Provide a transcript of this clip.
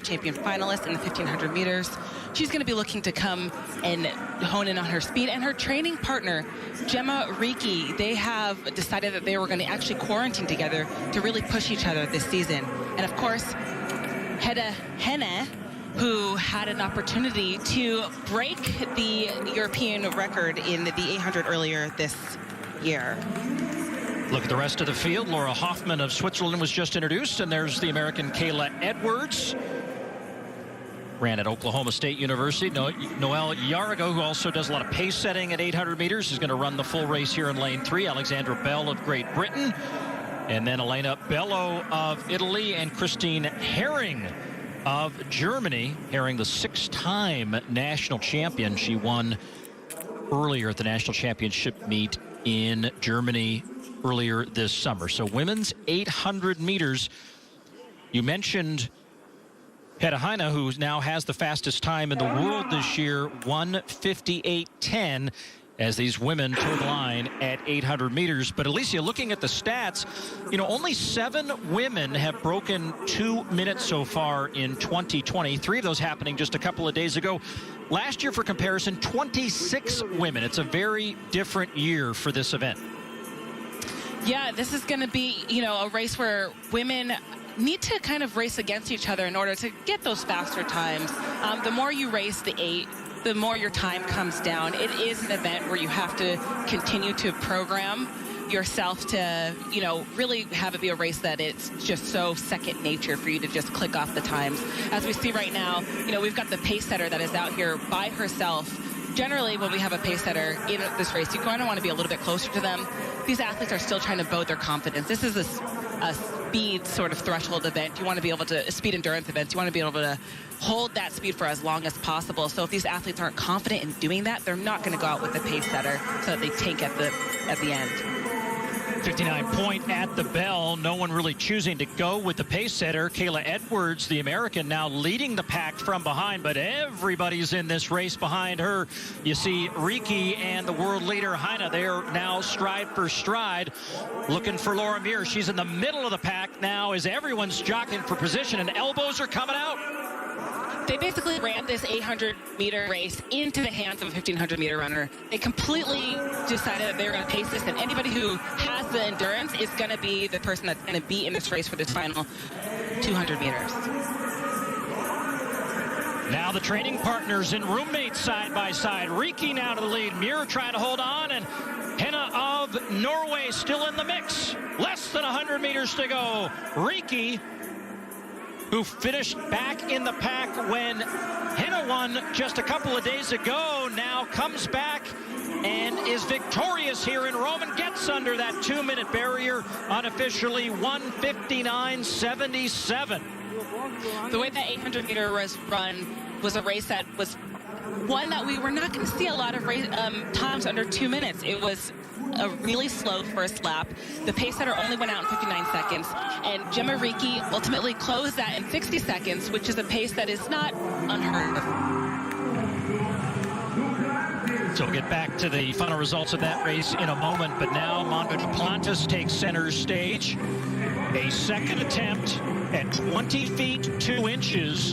champion finalist in the 1500 meters. She's going to be looking to come and hone in on her speed. And her training partner, Gemma Reekie, they have decided that they were going to actually quarantine together to really push each other this season. And of course, Hedda Henne, who had an opportunity to break the European record in the 800 earlier this year. Look at the rest of the field. Laura Hoffman of Switzerland was just introduced, and there's the American Kayla Edwards. Ran at Oklahoma State University. Noelle Yarago, who also does a lot of pace setting at 800 meters, is going to run the full race here in lane 3. Alexandra Bell of Great Britain. And then Elena Bello of Italy and Christine Herring of Germany. Herring, the 6-time national champion. She won earlier at the national championship meet in Germany earlier this summer. So women's 800 meters. You mentioned Hedda Henne, who now has the fastest time in the world this year, 1:58.10, as these women toe the line at 800 meters. But Alicia, looking at the stats, you know, only 7 women have broken 2 minutes so far in 2020. 3 of those happening just a couple of days ago. Last year, for comparison, 26 women. It's a very different year for this event. Yeah, this is going to be, you know, a race where women need to kind of race against each other in order to get those faster times. The more you race the 8, the more your time comes down. It is an event where you have to continue to program yourself to, you know, really have it be a race that it's just so second nature for you to just click off the times. As we see right now, you know, we've got the pace setter that is out here by herself. Generally, when we have a pace setter in this race, you kind of want to be a little bit closer to them. These athletes are still trying to build their confidence. This is a speed sort of threshold event. You want to be able to, speed endurance events, you want to be able to hold that speed for as long as possible. So if these athletes aren't confident in doing that, they're not going to go out with the pace setter so that they tank at the end. 59 point at the bell. No one really choosing to go with the pace setter. Kayla Edwards, the American, now leading the pack from behind, but everybody's in this race behind her. You see Reekie and the world leader Henne. They are now stride for stride looking for Laura Muir. She's in the middle of the pack now as everyone's jockeying for position, and elbows are coming out. They basically ran this 800-meter race into the hands of a 1,500-meter runner. They completely decided that they were going to pace this, and anybody who has the endurance is going to be the person that's going to be in this race for this final 200 meters. Now the training partners and roommates side by side. Reekie now to the lead. Muir trying to hold on, and Henne of Norway still in the mix. Less than 100 meters to go. Reekie, who finished back in the pack when Henne won just a couple of days ago, now comes back and is victorious here in Rome and gets under that 2-minute barrier, unofficially 1:59.77. The way that 800-meter was run was a race that was one that we were not going to see a lot of times under 2 minutes. It was a really slow first lap. The pace setter only went out in 59 seconds, and Gemma Reekie ultimately closed that in 60 seconds, which is a pace that is not unheard of. So we'll get back to the final results of that race in a moment, but now Monica Duplantis takes center stage. A second attempt at 20 feet 2 inches.